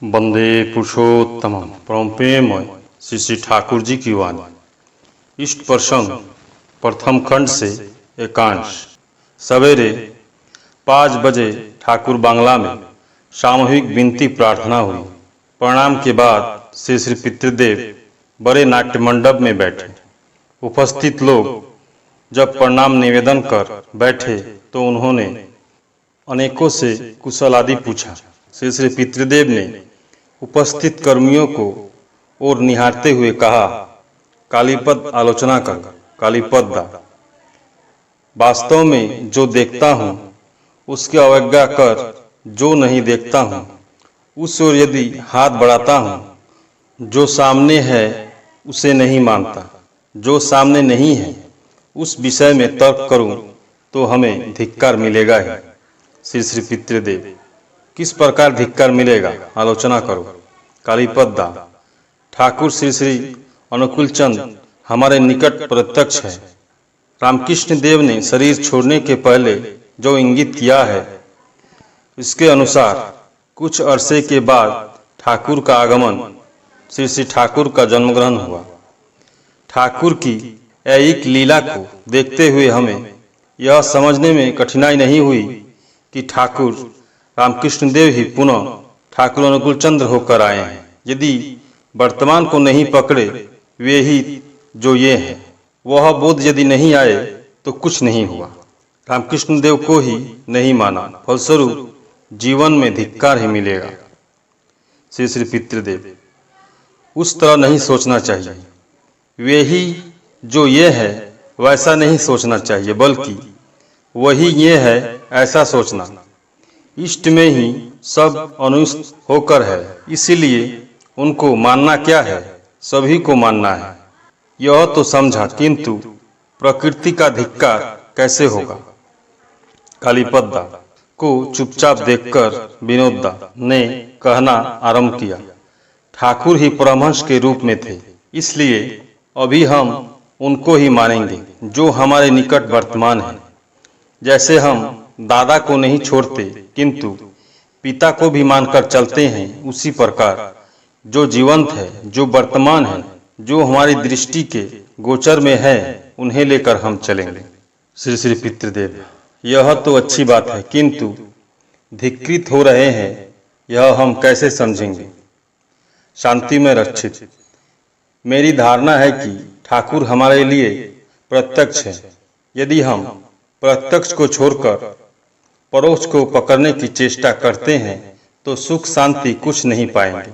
वंदे पुरुषोत्तमम परम प्रेममय श्री श्री ठाकुर जी की वाणी। इष्ट प्रसंग प्रथम खंड से एकांश। सवेरे 5 बजे ठाकुर बांग्ला में सामूहिक विनती प्रार्थना हुई। प्रणाम के बाद श्री श्री पितृदेव बड़े नाट्य मंडप में बैठे। उपस्थित लोग जब प्रणाम निवेदन कर बैठे तो उन्होंने अनेकों से कुशल आदि पूछा। श्री श्री पितृदेव ने उपस्थित कर्मियों को और निहारते हुए कहा, कालीपद आलोचना कर, कालीपद दा। वास्तव में जो देखता हूँ उसकी अवज्ञा कर, जो नहीं देखता हूँ उस ओर यदि हाथ बढ़ाता हूँ, जो सामने है उसे नहीं मानता, जो सामने नहीं है उस विषय में तर्क करूं तो हमें धिक्कार मिलेगा ही। श्री श्री पितृदेव, किस प्रकार धिक्कार मिलेगा, आलोचना करो। कालीपद दा, ठाकुर श्री श्री अनुकूल चंद हमारे निकट प्रत्यक्ष है। रामकृष्ण देव ने शरीर छोड़ने के पहले जो इंगित किया है इसके अनुसार कुछ अरसे के बाद ठाकुर का आगमन, श्री श्री ठाकुर का जन्मग्रहण हुआ। ठाकुर की ऐहिक लीला को देखते हुए हमें यह समझने में कठिनाई नहीं हुई कि ठाकुर रामकृष्ण देव ही पुनः ठाकुर अनुकूल चंद्र होकर आए हैं। यदि वर्तमान को नहीं पकड़े वे ही जो ये हैं, वह बोध यदि नहीं आए तो कुछ नहीं हुआ। रामकृष्ण देव को ही नहीं माना, फलस्वरूप जीवन में धिक्कार ही मिलेगा। श्री श्री पितृदेव, उस तरह नहीं सोचना चाहिए। वे ही जो ये है वैसा नहीं सोचना चाहिए, बल्कि वही ये है ऐसा सोचना। इष्ट में ही सब अनुष्ट होकर है, इसीलिए उनको मानना क्या है, सभी को मानना है। यह तो समझा, किंतु प्रकृति का धिक्कार कैसे होगा। कालीपद दा को चुपचाप देखकर विनोद दा ने कहना आरंभ किया, ठाकुर ही परमहंस के रूप में थे, इसलिए अभी हम उनको ही मानेंगे जो हमारे निकट वर्तमान है। जैसे हम दादा को नहीं छोड़ते किंतु पिता को भी मानकर चलते हैं, उसी प्रकार जो जीवंत है, जो वर्तमान है, जो हमारी दृष्टि के गोचर में है, उन्हें लेकर हम चलेंगे। श्री श्री पितृदेव, यह तो अच्छी बात है, किंतु धिक्कृत हो रहे हैं यह हम कैसे समझेंगे। शांति में रक्षित, मेरी धारणा है कि ठाकुर हमारे लिए प्रत्यक्ष है। यदि हम प्रत्यक्ष को छोड़कर परोक्ष को पकड़ने की चेष्टा करते हैं तो सुख शांति कुछ नहीं पाएंगे।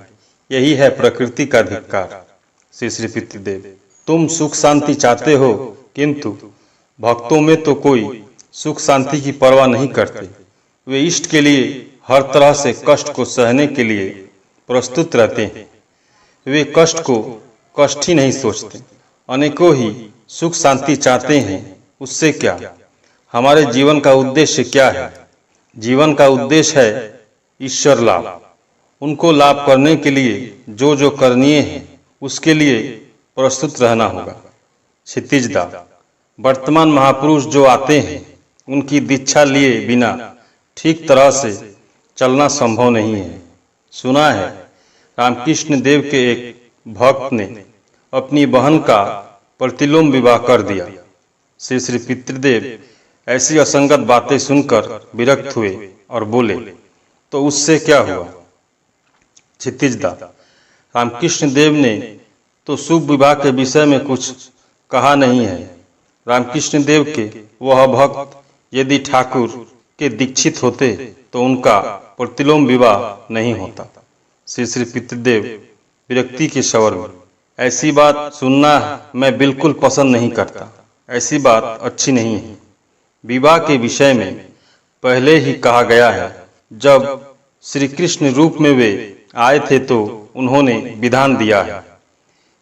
यही है प्रकृति का धिक्कार। श्री श्री पितृदेव, तुम सुख शांति चाहते हो, किंतु भक्तों में तो कोई सुख शांति की परवाह नहीं करते। वे इष्ट के लिए हर तरह से कष्ट को सहने के लिए प्रस्तुत रहते हैं। वे कष्ट को कष्ट ही नहीं सोचते। अनेकों ही सुख शांति चाहते हैं, उससे क्या। हमारे जीवन का उद्देश्य क्या है। जीवन का उद्देश्य है ईश्वर लाभ। उनको लाभ करने के लिए जो जो करनीय है उसके लिए प्रस्तुत रहना होगा। क्षितिज दा, वर्तमान महापुरुष जो आते हैं उनकी दीक्षा लिए बिना ठीक तरह से चलना संभव नहीं है। सुना है रामकृष्ण देव के एक भक्त ने अपनी बहन का प्रतिलोम विवाह कर दिया। श्री श्री पितृदेव ऐसी असंगत बातें सुनकर विरक्त हुए और बोले, तो उससे क्या हुआ। क्षितिज दा, रामकृष्ण देव ने तो शुभ विवाह के विषय में कुछ कहा नहीं है। रामकृष्ण देव के वह भक्त यदि ठाकुर के दीक्षित होते तो उनका प्रतिलोम विवाह नहीं होता। श्री श्री पितृदेव विरक्ति के स्वर में, ऐसी बात सुनना मैं बिल्कुल पसंद नहीं करता। ऐसी बात अच्छी नहीं है। विवाह के विषय में पहले ही कहा गया है। जब श्री कृष्ण रूप में वे आए थे तो उन्होंने विधान दिया है।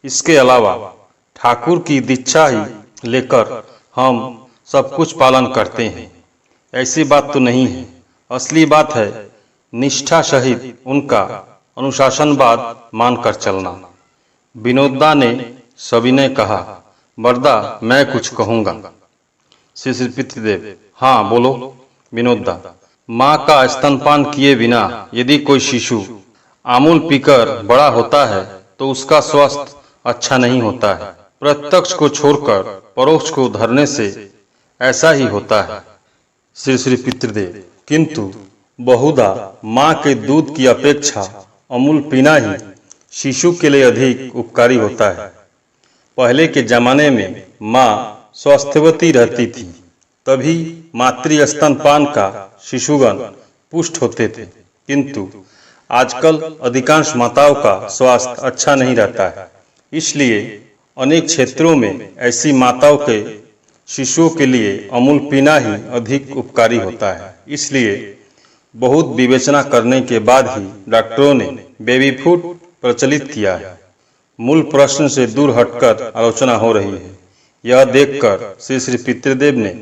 इसके अलावा ठाकुर की दीक्षा ही लेकर हम सब कुछ पालन करते हैं, ऐसी बात तो नहीं है। असली बात है निष्ठा सहित उनका अनुशासनवाद मानकर चलना। विनोदा ने सविनय कहा, वरदा मैं कुछ कहूँगा। श्री श्री पितृदेव, हाँ बोलो। विनोदा, माँ का स्तनपान किए बिना यदि कोई शिशु आमूल पीकर बड़ा होता है तो उसका स्वास्थ्य अच्छा नहीं होता है। प्रत्यक्ष को छोड़कर परोक्ष को धरने से ऐसा ही होता है। श्री श्री पितृदेव, किंतु बहुधा माँ के दूध की अपेक्षा अमूल पीना ही शिशु के लिए अधिक उपकारी होता है। पहले के जमाने में माँ स्वस्थवती रहती थी, तभी मातृ स्तनपान का शिशुगण पुष्ट होते थे। किंतु आजकल अधिकांश माताओं का स्वास्थ्य अच्छा नहीं रहता है, इसलिए अनेक क्षेत्रों में ऐसी माताओं के शिशुओं के लिए अमूल पीना ही अधिक उपकारी होता है। इसलिए बहुत विवेचना करने के बाद ही डॉक्टरों ने बेबी फूड प्रचलित किया है। मूल प्रश्न से दूर हटकर आलोचना हो रही है। यह देखकर श्री श्री पितृदेव ने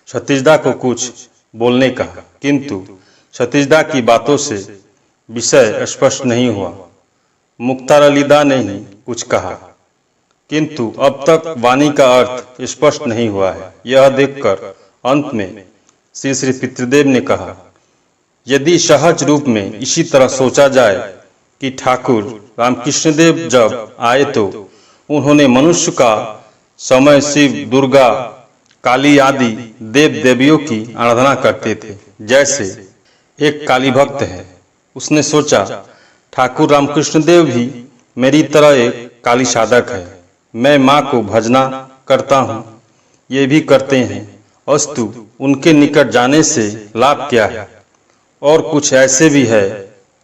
सतीशदा को कुछ बोलने कहा, किंतु सतीशदा की बातों से विषय स्पष्ट नहीं हुआ। मुख्तार अलीदा ने ही कुछ कहा, किंतु अब तक वाणी का अर्थ स्पष्ट नहीं हुआ है। यह देखकर अंत में श्री श्री पितृदेव ने कहा, यदि सहज रूप में इसी तरह सोचा जाए कि ठाकुर रामकृष्ण देव जब आए तो उन्होंने मनुष्य का समय शिव, दुर्गा, काली आदि देव देवियों की आराधना करते थे। जैसे एक काली भक्त है, उसने सोचा ठाकुर रामकृष्ण देव भी मेरी तरह एक काली साधक है, मैं माँ को भजना करता हूँ, ये भी करते हैं, अस्तु उनके निकट जाने से लाभ क्या है। और कुछ ऐसे भी है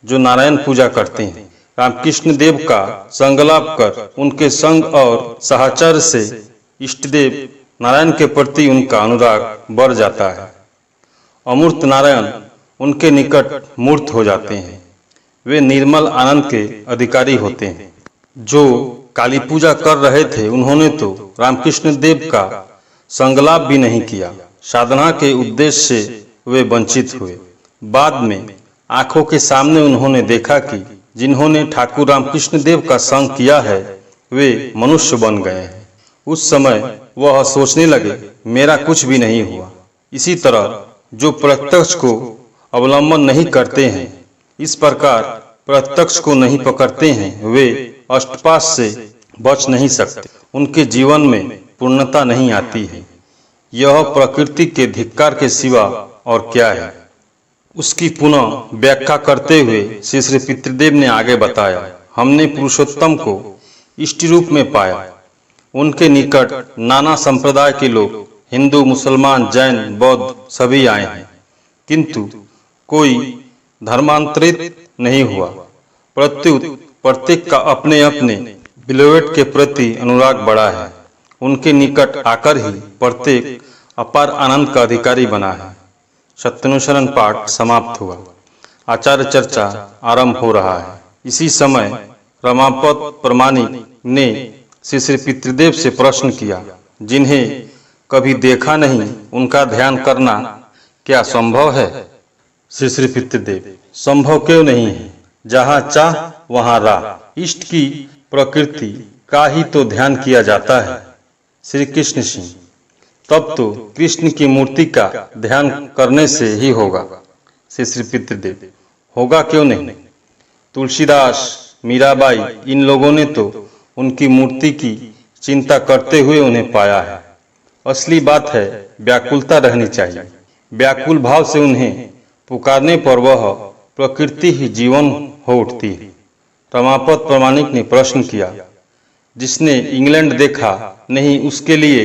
जो नारायण पूजा करते हैं। रामकृष्ण देव का संगलाप कर उनके संग और साहचर्य से इष्टदेव नारायण के प्रति उनका अनुराग बढ़ जाता है। अमूर्त नारायण उनके निकट मूर्त हो जाते हैं। वे निर्मल आनंद के अधिकारी होते हैं। जो काली पूजा कर रहे थे, उन्होंने तो रामकृष्ण देव का संगलाप भी नहीं किया। साधना के उद्देश्य से वे वंचित हुए। बाद में आंखों के सामने उन्होंने देखा कि जिन्होंने ठाकुर रामकृष्ण देव का संग किया है वे मनुष्य बन गए हैं। उस समय वह सोचने लगे, मेरा कुछ भी नहीं हुआ। इसी तरह जो प्रत्यक्ष को अवलंबन नहीं करते हैं, इस प्रकार प्रत्यक्ष को नहीं पकड़ते हैं, वे अष्टपाश से बच नहीं सकते। उनके जीवन में पूर्णता नहीं आती है। यह प्रकृति के धिक्कार के सिवा और क्या है। उसकी पुनः व्याख्या करते हुए श्री श्री पितृदेव ने आगे बताया, हमने पुरुषोत्तम को इष्ट रूप में पाया। उनके निकट नाना संप्रदाय के लोग, हिंदू, मुसलमान, जैन, बौद्ध सभी आए हैं, किंतु कोई धर्मांतरित नहीं हुआ। प्रत्युत प्रत्येक का अपने अपने बिलोवेट के प्रति अनुराग बढ़ा है। उनके निकट आकर ही प्रत्येक अपार आनंद का अधिकारी बना है। सत्यानुसरण पाठ समाप्त हुआ। आचार्य चर्चा आरंभ हो रहा है। इसी समय रमापत प्रमाणिक ने श्री श्री पितृदेव से प्रश्न किया, जिन्हें कभी देखा नहीं उनका ध्यान करना क्या संभव है। श्री श्री पितृदेव, संभव क्यों नहीं है, जहाँ चाह वहाँ राह। इष्ट की प्रकृति का ही तो ध्यान किया जाता है। श्री कृष्ण सिंह, तब तो कृष्ण की मूर्ति का ध्यान करने से ही होगा। श्री श्री पितृदेव, होगा क्यों नहीं। तुलसीदास, मीराबाई, इन लोगों ने तो उनकी मूर्ति की चिंता करते हुए उन्हें पाया है। असली बात है व्याकुलता रहनी चाहिए। व्याकुल भाव से उन्हें पुकारने पर वह प्रकृति ही जीवन हो उठती है। रमापत प्रमाणिक ने प्रश्न किया, जिसने इंग्लैंड देखा नहीं उसके लिए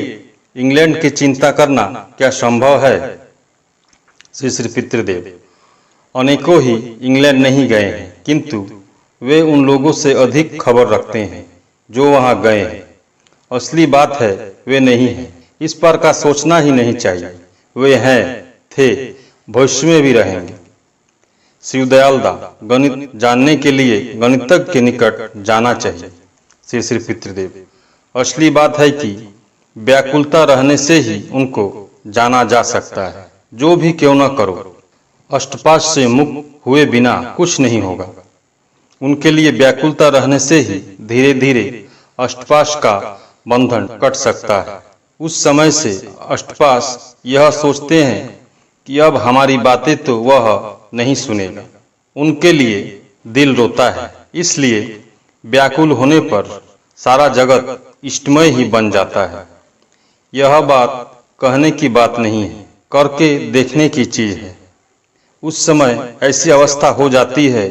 इंग्लैंड की चिंता करना क्या संभव है। श्री श्री पितृदेव, अनेकों ही इंग्लैंड नहीं गए हैं, किंतु वे उन लोगों से अधिक खबर रखते हैं जो वहां गए हैं। असली बात है वे नहीं हैं। इस पर का सोचना ही नहीं चाहिए। वे हैं, थे, भविष्य में भी रहेंगे। शिवदयाल दा, गणित जानने के लिए गणितज्ञ के निकट जाना चाहिए। श्री श्री पितृदेव, असली बात है कि व्याकुलता रहने से ही उनको जाना जा सकता है। जो भी क्यों न करो, अष्टपाश से मुक्त हुए बिना कुछ नहीं होगा। उनके लिए व्याकुलता रहने से ही धीरे धीरे अष्टपाश का बंधन कट सकता है। उस समय से अष्टपाश यह सोचते हैं कि अब हमारी बातें तो वह नहीं सुनेगा। उनके लिए दिल रोता है। इसलिए व्याकुल होने पर सारा जगत इष्टमय ही बन जाता है। यह बात कहने की बात नहीं है, करके देखने की चीज है। उस समय ऐसी अवस्था हो जाती है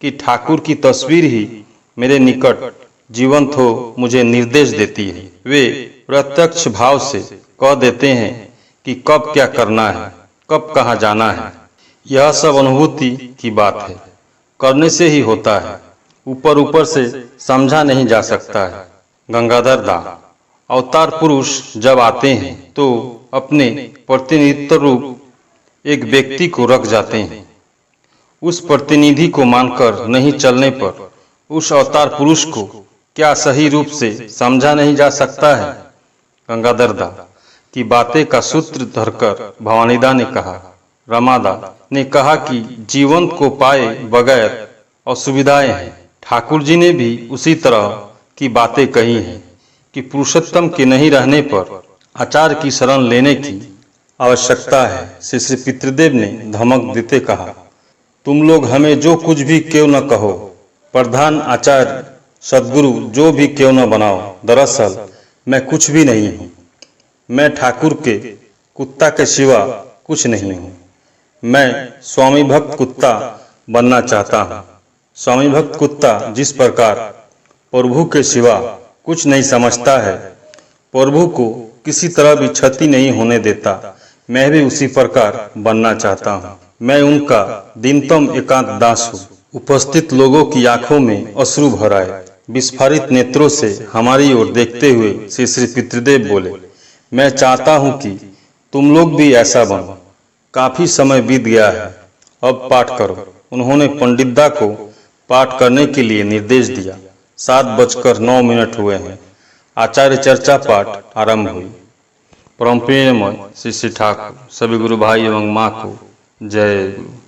कि ठाकुर की तस्वीर ही मेरे निकट जीवंत हो मुझे निर्देश देती है। वे प्रत्यक्ष भाव से कह देते हैं कि कब क्या करना है, कब कहाँ जाना है। यह सब अनुभूति की बात है, करने से ही होता है, ऊपर ऊपर से समझा नहीं जा सकता है। गंगाधर दास। अवतार पुरुष जब आते हैं तो अपने प्रतिनिधित्व रूप एक व्यक्ति को रख जाते हैं। उस प्रतिनिधि को मानकर नहीं चलने पर उस अवतार पुरुष को क्या सही रूप से समझा नहीं जा सकता है। गंगाधर दास की बातें का सूत्र धरकर भवानीदा ने कहा, रमादा ने कहा कि जीवन को पाए बगैर असुविधाएं हैं। ठाकुर जी ने भी उसी तरह की बातें कही हैं कि पुरुषोत्तम के नहीं रहने पर आचार्य की शरण लेने की आवश्यकता है। श्री पितृदेव ने धमक देते कहा, तुम लोग हमें जो कुछ भी क्यों न कहो, प्रधान आचार्य सदगुरु जो भी क्यों न बनाओ, दरअसल मैं कुछ भी नहीं हूँ। मैं ठाकुर के कुत्ता के सिवा कुछ नहीं हूँ। मैं स्वामी भक्त कुत्ता बनना चाहता हूँ। स्वामी भक्त कुत्ता जिस प्रकार प्रभु के सिवा कुछ नहीं समझता है, प्रभु को किसी तरह भी क्षति नहीं होने देता, मैं भी उसी प्रकार बनना चाहता हूँ। मैं उनका दीनतम एकांत दास हूँ। उपस्थित लोगों की आंखों में अश्रु भर आए। विस्फारित नेत्रों से हमारी ओर देखते हुए श्री पितृदेव बोले, मैं चाहता हूँ कि तुम लोग भी ऐसा बनो। काफी समय बीत गया है, अब पाठ करो। उन्होंने पंडितदा को पाठ करने के लिए निर्देश दिया। 7:09 हुए हैं। आचार्य चर्चा पाठ आरंभ हुई। परम प्रेममय श्री ठाकुर सभी गुरु भाई एवं माँ को जय गुरु।